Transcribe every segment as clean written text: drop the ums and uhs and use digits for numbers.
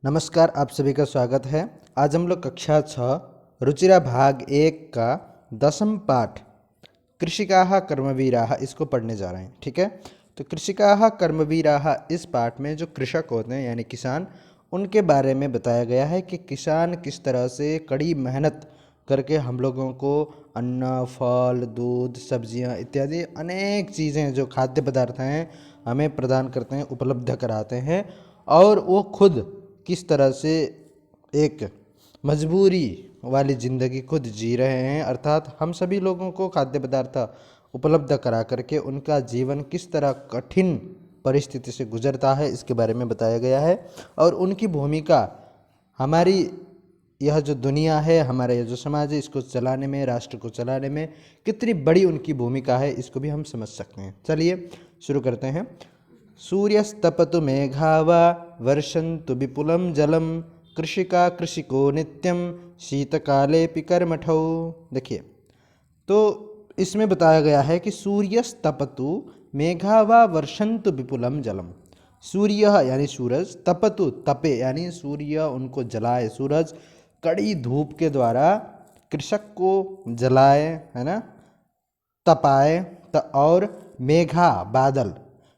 नमस्कार, आप सभी का स्वागत है। आज हम लोग कक्षा 6 रुचिरा भाग 1 का 10वां पाठ कृषिकाः कर्मवीराः इसको पढ़ने जा रहे हैं। ठीक है, तो कृषिकाः कर्मवीराः इस पाठ में जो कृषक होते हैं यानी किसान, उनके बारे में बताया गया है कि किसान किस तरह से कड़ी मेहनत करके हम लोगों को अन्न, फल, दूध, सब्जियां इत्यादि अनेक चीज़ें जो खाद्य पदार्थ हैं हमें प्रदान करते हैं, उपलब्ध कराते हैं। और वो खुद किस तरह से एक मजबूरी वाली ज़िंदगी खुद जी रहे हैं, अर्थात हम सभी लोगों को खाद्य पदार्थ उपलब्ध करा करके उनका जीवन किस तरह कठिन परिस्थिति से गुजरता है, इसके बारे में बताया गया है। और उनकी भूमिका हमारी यह जो दुनिया है, हमारा यह जो समाज है, इसको चलाने में, राष्ट्र को चलाने में कितनी बड़ी उनकी भूमिका है, इसको भी हम समझ सकते हैं। चलिए शुरू करते हैं। सूर्यस्तपतु मेघावा वर्षन्तु विपुलं जलम कृषिका कृषिको नित्यम शीतकालेऽपि कर्मठौ। देखिए, तो इसमें बताया गया है कि सूर्यस्तपतु मेघावा वर्षन्तु विपुलम जलम। सूर्य यानी सूरज, तपतु तपे यानी सूर्य उनको जलाए, सूरज कड़ी धूप के द्वारा कृषक को जलाए, है ना, तपाए। और मेघा बादल,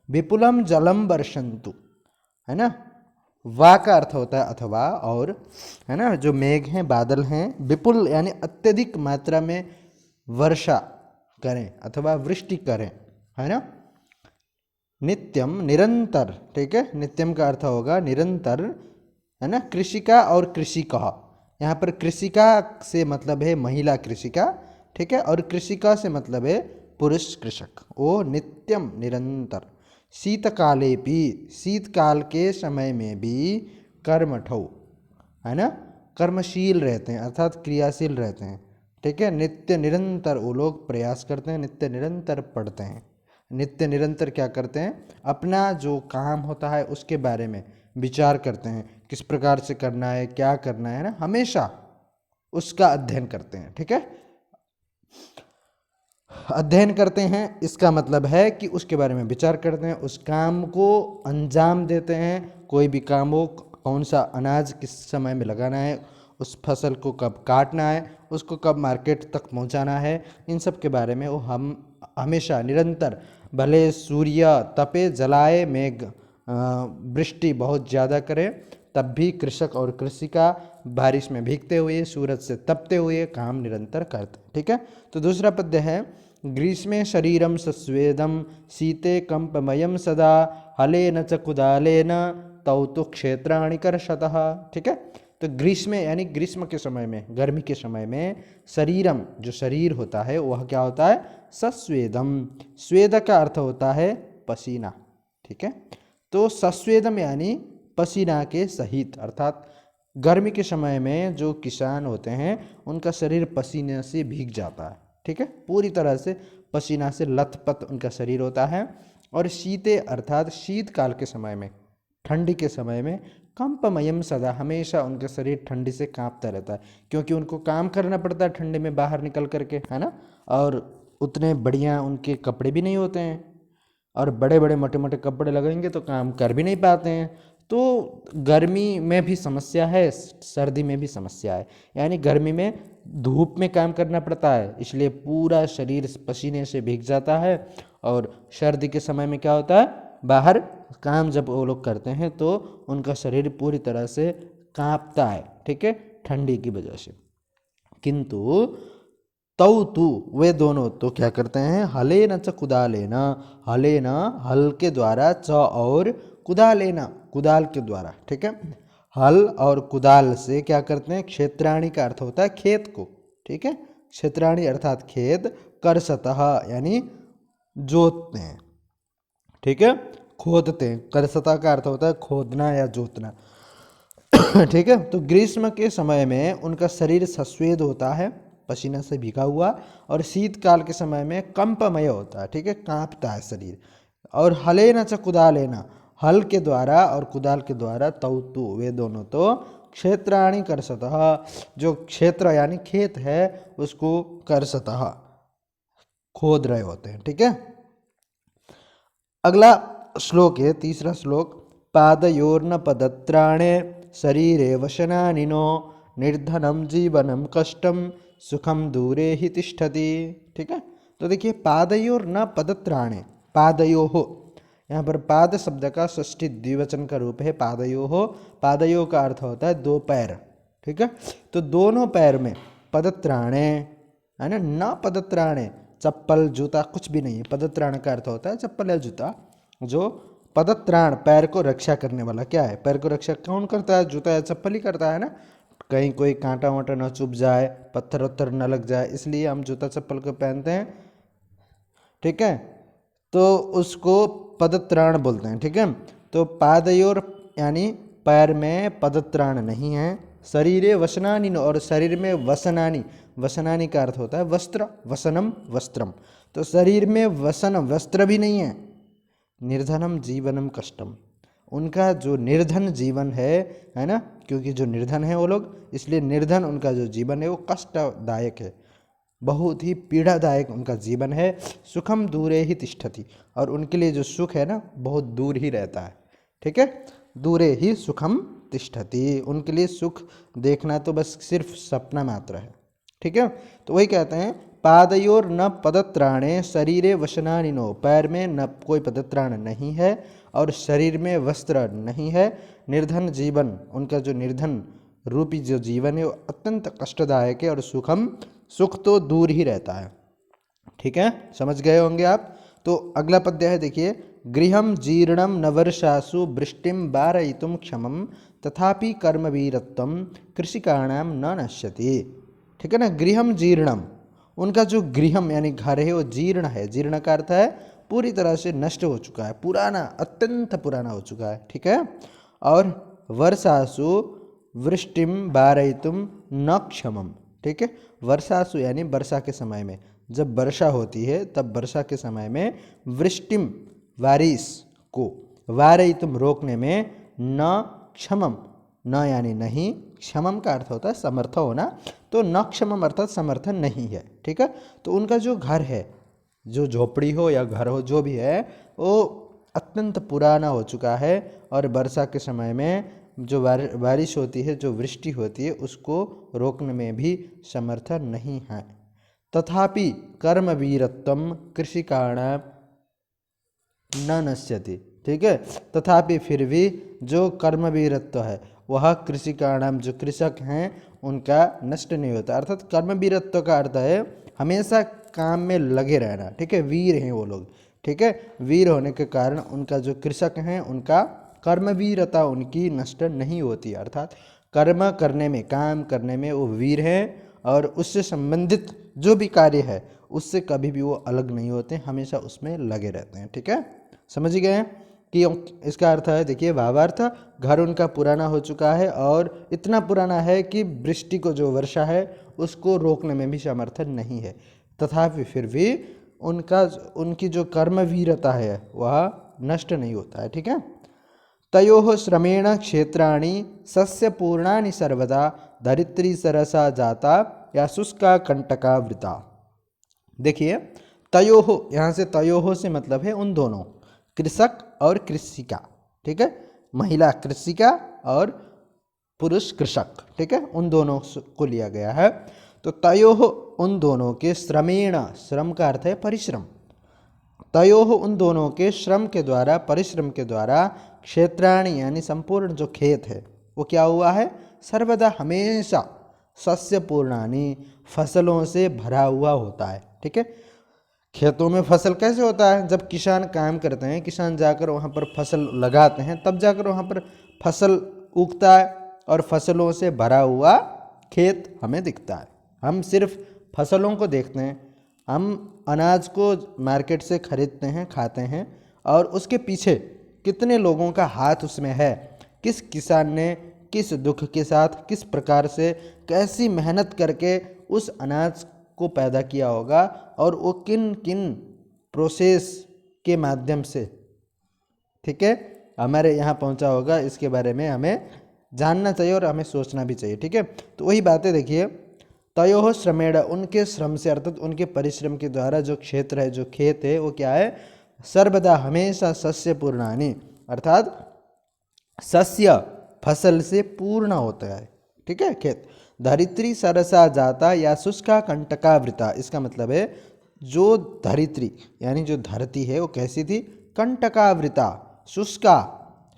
विपुलम जलम वर्षन्तु, है ना, वा का अर्थ होता है अथवा और, है ना, जो मेघ हैं, बादल हैं, विपुल यानी अत्यधिक मात्रा में वर्षा करें अथवा वृष्टि करें, है ना। नित्यम निरंतर, ठीक है, नित्यम का अर्थ होगा निरंतर, है ना। कृषिका और कृषिका, यहाँ पर कृषिका से मतलब है महिला कृषिका, ठीक है, और कृषिका से मतलब है पुरुष कृषक। वो नित्यम निरंतर, शीतकालेपि शीतकाल के समय में भी, कर्मठौ, है ना, कर्मशील रहते हैं अर्थात क्रियाशील रहते हैं। ठीक है, नित्य निरंतर वो लोग प्रयास करते हैं, नित्य निरंतर पढ़ते हैं। नित्य निरंतर क्या करते हैं, अपना जो काम होता है उसके बारे में विचार करते हैं, किस प्रकार से करना है, क्या करना है ना, हमेशा उसका अध्ययन करते हैं। ठीक है, अध्ययन करते हैं इसका मतलब है कि उसके बारे में विचार करते हैं, उस काम को अंजाम देते हैं। कोई भी काम हो, कौन सा अनाज किस समय में लगाना है, उस फसल को कब काटना है, उसको कब मार्केट तक पहुंचाना है, इन सब के बारे में वो हम हमेशा निरंतर, भले सूर्य तपे जलाए, मेघ वृष्टि बहुत ज़्यादा करे, तब भी कृषक और कृषिका बारिश में भीगते हुए, सूरज से तपते हुए काम निरंतर करते। ठीक है, तो दूसरा पद्य है, ग्रीष्मे शरीरम सस्वेदम शीते कंपमयम सदा हलेन च कुदालेन तौ तु क्षेत्राणि कर्षतः। ठीक है, तो ग्रीष्म यानी ग्रीष्म के समय में, गर्मी के समय में, शरीरम जो शरीर होता है वह क्या होता है, सस्वेदम, स्वेद का अर्थ होता है पसीना। ठीक है, तो सस्वेदम यानी पसीना के सहित, अर्थात गर्मी के समय में जो किसान होते हैं उनका शरीर पसीने से भीग जाता है। ठीक है, पूरी तरह से पसीना से लथपथ उनका शरीर होता है। और शीते अर्थात शीतकाल के समय में, ठंडी के समय में, कंपमयम सदा, हमेशा उनका शरीर ठंडी से कांपता रहता है, क्योंकि उनको काम करना पड़ता है ठंडी में बाहर निकल करके, है ना। और उतने बढ़िया उनके कपड़े भी नहीं होते हैं, और बड़े बड़े मोटे मोटे कपड़े लगाएंगे तो काम कर भी नहीं पाते हैं। तो गर्मी में भी समस्या है, सर्दी में भी समस्या है, यानी गर्मी में धूप में काम करना पड़ता है, इसलिए पूरा शरीर पसीने से भीग जाता है। और सर्दी के समय में क्या होता है, बाहर काम जब वो लोग करते हैं तो उनका शरीर पूरी तरह से कांपता है। ठीक है, ठंडी की वजह से। किंतु तौ तु, वे दोनों तो क्या करते हैं, हलेन च कुदालेना, हलेना हल के द्वारा, च और कुदालेना कुदाल के द्वारा। ठीक है, हल और कुदाल से क्या करते हैं, क्षेत्राणि का अर्थ होता है खेत को। ठीक है, क्षेत्राणि अर्थात खेत, करसतः यानी जोतते हैं। ठीक है, खोदते हैं, करसतः का अर्थ होता है खोदना या जोतना। ठीक है, तो ग्रीष्म के समय में उनका शरीर सस्वेद होता है, पसीना से भीगा हुआ, और शीतकाल के समय में कंपमय होता है। ठीक है, कांपता है शरीर। और हलेन च कुदालेना, हल के द्वारा और कुदाल के द्वारा, तौ तु, वे दोनों तो क्षेत्राणि कर्षतः, जो क्षेत्र यानी खेत है उसको कर्षतः खोद रहे होते हैं। ठीक है, अगला श्लोक है, तीसरा श्लोक, पादयोर्न पदत्राणे शरीरे वसनानि नो निर्धनम जीवनम कष्टम सुखम दूरे ही तिष्ठति। ठीक है, तो देखिए पादयोर न पदत्राणे, पादयो हो, यहाँ पर पाद शब्द का षष्ठी द्विवचन का रूप है पादयो हो। पादयो का अर्थ होता है दो पैर। ठीक है, तो दोनों पैर में पदत्राणे है ना, न पदत्राणे चप्पल जूता कुछ भी नहीं है। पदत्राण का अर्थ होता है चप्पल या जूता। जो पदत्राण पैर को रक्षा करने वाला, क्या है, पैर को रक्षा कौन करता है, जूता या चप्पल ही करता है ना। कहीं कोई कांटा वांटा न चुभ जाए, पत्थर वत्थर न लग जाए, इसलिए हम जूता चप्पल को पहनते हैं। ठीक है, तो उसको पदत्राण बोलते हैं। ठीक है, तो पादयोर यानी पैर में पदत्राण नहीं है। शरीरे वसनानि, और शरीर में वसनानि, वसनानि का अर्थ होता है वस्त्र, वसनम वस्त्रम, तो शरीर में वसन वस्त्र भी नहीं है। निर्धनम जीवनम कष्टम, उनका जो निर्धन जीवन है ना, क्योंकि जो निर्धन है वो लोग, इसलिए निर्धन उनका जो जीवन है वो कष्टदायक है, बहुत ही पीड़ादायक उनका जीवन है। सुखम दूरे ही तिष्ठति, और उनके लिए जो सुख है ना बहुत दूर ही रहता है। ठीक है, दूरे ही सुखम तिष्ठति, उनके लिए सुख देखना तो बस सिर्फ सपना मात्र है। ठीक है, तो वही कहते हैं पादयोर न पदत्राणे शरीरे वसनानि नो, पैर में न कोई पदत्राण नहीं है और शरीर में वस्त्र नहीं है। निर्धन जीवन, उनका जो निर्धन रूपी जो जीवन है वो अत्यंत कष्टदायक है और सुख तो दूर ही रहता है। ठीक है, समझ गए होंगे आप। तो अगला पद्य है, देखिए गृहम जीर्णम नवर्षासु वृष्टिम वारयितुम क्षमम तथापि कर्मवीरत्वम कृषिकाणाम न नश्यति। ठीक है ना, गृहम जीर्णम, उनका जो गृहम यानी घर है वो जीर्ण है। जीर्ण का अर्थ है पूरी तरह से नष्ट हो चुका है, पुराना, अत्यंत पुराना हो चुका है। ठीक है, और वर्षासु वृष्टिम वारयितुम न क्षमम। ठीक है, वर्षासु यानी वर्षा के समय में, जब वर्षा होती है तब वर्षा के समय में वृष्टिम बारिश को वारयितुम रोकने में न क्षमम, न यानी नहीं, क्षमम का अर्थ होता है समर्थ होना, तो न क्षमम अर्थात समर्थन नहीं है। ठीक है, तो उनका जो घर है, जो झोपड़ी हो या घर हो जो भी है, वो अत्यंत पुराना हो चुका है और वर्षा के समय में जो बारिश होती है, जो वृष्टि होती है, उसको रोकने में भी समर्थ नहीं है। तथापि कर्मवीरत्वम कृषिकाणाम न नश्यति। ठीक है, तथापि फिर भी जो कर्मवीरत्व है वह कृषिकाणाम, जो कृषक हैं उनका नष्ट नहीं होता। अर्थात कर्मवीरत्व का अर्थ है हमेशा काम में लगे रहना। ठीक है, वीर हैं वो लोग। ठीक है, वीर होने के कारण उनका जो कृषक हैं उनका कर्मवीरता उनकी नष्ट नहीं होती, अर्थात कर्म करने में, काम करने में वो वीर हैं और उससे संबंधित जो भी कार्य है उससे कभी भी वो अलग नहीं होते, हमेशा उसमें लगे रहते हैं। ठीक है, समझ गए कि इसका अर्थ है, देखिए भावार्थ, घर उनका पुराना हो चुका है और इतना पुराना है कि वृष्टि को, जो वर्षा है उसको रोकने में भी समर्थन नहीं है। तथापि फिर भी उनकी जो कर्मवीरता है वह नष्ट नहीं होता है। ठीक है, तयोः श्रमेण क्षेत्राणि सस्यपूर्णानि सर्वदा धरित्री सरसा जाता या शुष्का कंटका वृता। देखिए तयोः, यहाँ से तयोः से मतलब है उन दोनों, कृषक और कृषिका। ठीक है, महिला कृषिका और पुरुष कृषक। ठीक है, उन दोनों को लिया गया है। तो तयोः उन दोनों के श्रमेण, श्रम का अर्थ है परिश्रम, तयोः उन दोनों के श्रम के द्वारा, परिश्रम के द्वारा, क्षेत्राणि यानी संपूर्ण जो खेत है वो क्या हुआ है, सर्वदा हमेशा, सस्य पूर्णानि फसलों से भरा हुआ होता है। ठीक है, खेतों में फसल कैसे होता है, जब किसान काम करते हैं, किसान जाकर वहाँ पर फसल लगाते हैं, तब जाकर वहाँ पर फसल उगता है और फसलों से भरा हुआ खेत हमें दिखता है। हम सिर्फ फसलों को देखते हैं, हम अनाज को मार्केट से खरीदते हैं, खाते हैं, और उसके पीछे कितने लोगों का हाथ उसमें है, किस किसान ने किस दुख के साथ, किस प्रकार से, कैसी मेहनत करके उस अनाज को पैदा किया होगा और वो किन किन प्रोसेस के माध्यम से, ठीक है, हमारे यहाँ पहुँचा होगा, इसके बारे में हमें जानना चाहिए और हमें सोचना भी चाहिए। ठीक है, तो वही बातें देखिए, तयोः श्रमेण, उनके श्रम से अर्थात उनके परिश्रम के द्वारा जो क्षेत्र है, जो खेत है, वो क्या है, सर्वदा हमेशा सस्य पूर्णानि, अर्थात सस्य फसल से पूर्ण होता है, ठीक है। खेत धरित्री सरसा जाता या शुष्का कंटकावृता, इसका मतलब है जो धरित्री यानी जो धरती है वो कैसी थी, कंटकावृता, शुष्का,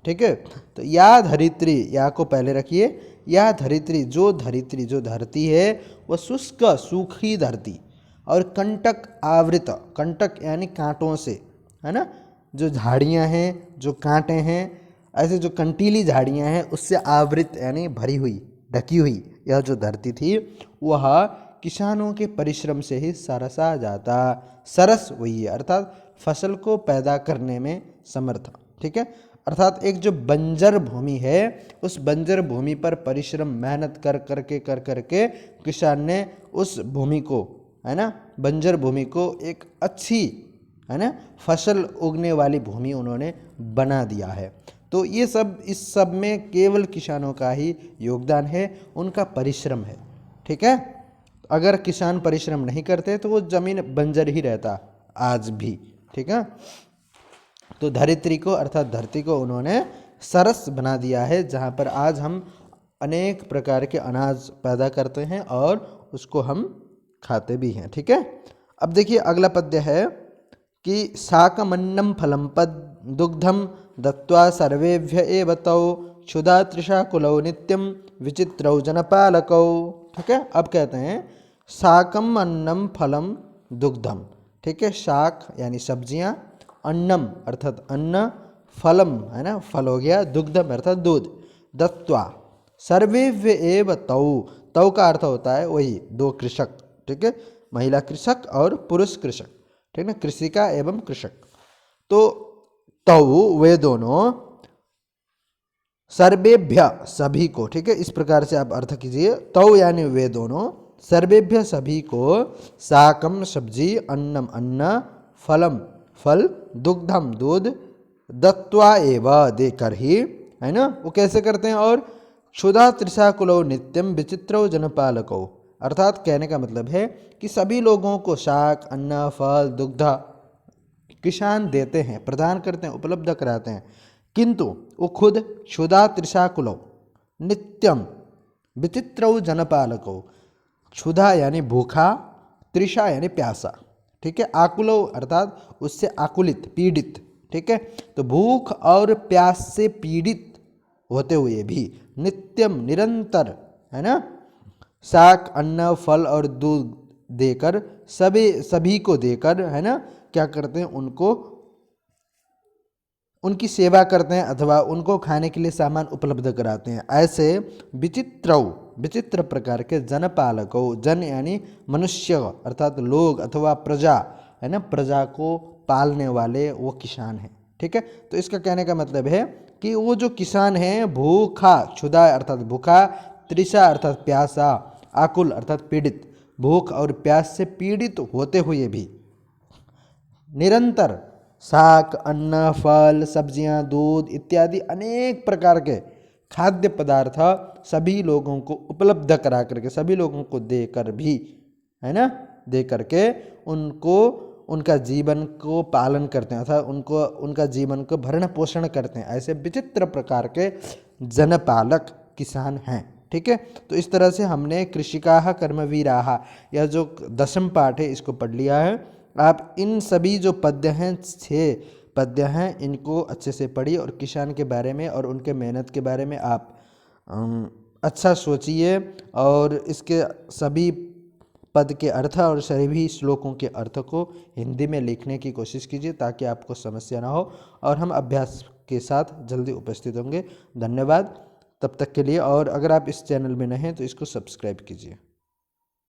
ठीक है। तो या धरित्री, या को पहले रखिए, या धरित्री जो धरती है वह शुष्क सूखी धरती और कंटक आवृत, कंटक यानी कांटों से, है ना, जो झाड़ियाँ हैं, जो कांटे हैं, ऐसे जो कंटीली झाड़ियाँ हैं उससे आवृत यानी भरी हुई, ढकी हुई यह जो धरती थी वह किसानों के परिश्रम से ही सरसा जाता। सरस वही है अर्थात फसल को पैदा करने में समर्थ, ठीक है। अर्थात एक जो बंजर भूमि है उस बंजर भूमि पर परिश्रम मेहनत कर करके किसान ने उस भूमि को, है ना, बंजर भूमि को एक अच्छी, है ना, फसल उगने वाली भूमि उन्होंने बना दिया है। तो ये सब, इस सब में केवल किसानों का ही योगदान है, उनका परिश्रम है, ठीक है। अगर किसान परिश्रम नहीं करते तो वो जमीन बंजर ही रहता आज भी, ठीक है। तो धरित्री को अर्थात धरती को उन्होंने सरस बना दिया है, जहाँ पर आज हम अनेक प्रकार के अनाज पैदा करते हैं और उसको हम खाते भी हैं, ठीक है। अब देखिए अगला पद्य है कि शाकमन्नम फलम पद दुग्धम दत्वा सर्वेभ्य एव तौ क्षुधा तृषा कुलौ नित्यम विचित्रौ जनपालकौ, ठीक है। अब कहते हैं शाकम अन्नम फलम दुग्धम, ठीक है। शाक यानी सब्जियां, अन्नम अर्थात अन्न, फलम है ना फल हो गया, दुग्धम अर्थात दूध, दत्वा सर्वेभ्य एव तौ, तौ का अर्थ होता है वही दो कृषक, ठीक है, महिला कृषक और पुरुष कृषक, ठीक है, कृषिका एवं कृषक। तो तौ वे दोनों, सर्वेभ्य सभी को, ठीक है, इस प्रकार से आप अर्थ कीजिए, तौ यानी वे दोनों, सर्वेभ्य सभी को, शाकम सब्जी, अन्नम अन्न, फलम फल, दुग्धम दूध, दत्वा एव देकर ही, है ना, वो कैसे करते हैं, और क्षुधा तृषा कुलौ नित्यम विचित्रौ जनपालकौ, अर्थात कहने का मतलब है कि सभी लोगों को शाक, अन्न, फल, दुग्ध किसान देते हैं, प्रदान करते हैं, उपलब्ध कराते हैं, किंतु वो खुद क्षुधा तृषा कुलौ नित्यम विचित्रौ जनपालकौ, क्षुधा यानी भूखा, तृषा यानी प्यासा, ठीक है, आकुलो अर्थात उससे आकुलित, पीड़ित, ठीक है। तो भूख और प्यास से पीड़ित होते हुए भी नित्यम निरंतर, है ना, शाक, अन्न, फल और दूध देकर सभी को देकर, है ना, क्या करते हैं, उनको उनकी सेवा करते हैं अथवा उनको खाने के लिए सामान उपलब्ध कराते हैं। ऐसे विचित्र प्रकार के जनपालकों, जन यानी मनुष्य अर्थात लोग अथवा प्रजा, है ना, प्रजा को पालने वाले वो किसान हैं, ठीक है। तो इसका कहने का मतलब है कि वो जो किसान हैं भूखा, क्षुधा अर्थात भूखा, तृषा अर्थात प्यासा, आकुल अर्थात पीड़ित, भूख और प्यास से पीड़ित होते हुए भी निरंतर शाक, अन्न, फल, सब्जियां, दूध इत्यादि अनेक प्रकार के खाद्य पदार्थ सभी लोगों को उपलब्ध करा करके, सभी लोगों को देकर भी, है ना, दे करके उनको उनका जीवन को पालन करते हैं अर्थात उनको उनका जीवन को भरण पोषण करते हैं। ऐसे विचित्र प्रकार के जनपालक किसान हैं, ठीक है। तो इस तरह से हमने कृषिकाः कर्मवीराः यह जो 10वां पाठ है इसको पढ़ लिया है। आप इन सभी जो पद्य हैं, 6 पद्य हैं, इनको अच्छे से पढ़िए और किसान के बारे में और उनके मेहनत के बारे में आप अच्छा सोचिए और इसके सभी पद के अर्थ और सभी श्लोकों के अर्थ को हिंदी में लिखने की कोशिश कीजिए ताकि आपको समस्या ना हो और हम अभ्यास के साथ जल्दी उपस्थित होंगे। धन्यवाद तब तक के लिए। और अगर आप इस चैनल में नए हैं तो इसको सब्सक्राइब कीजिए।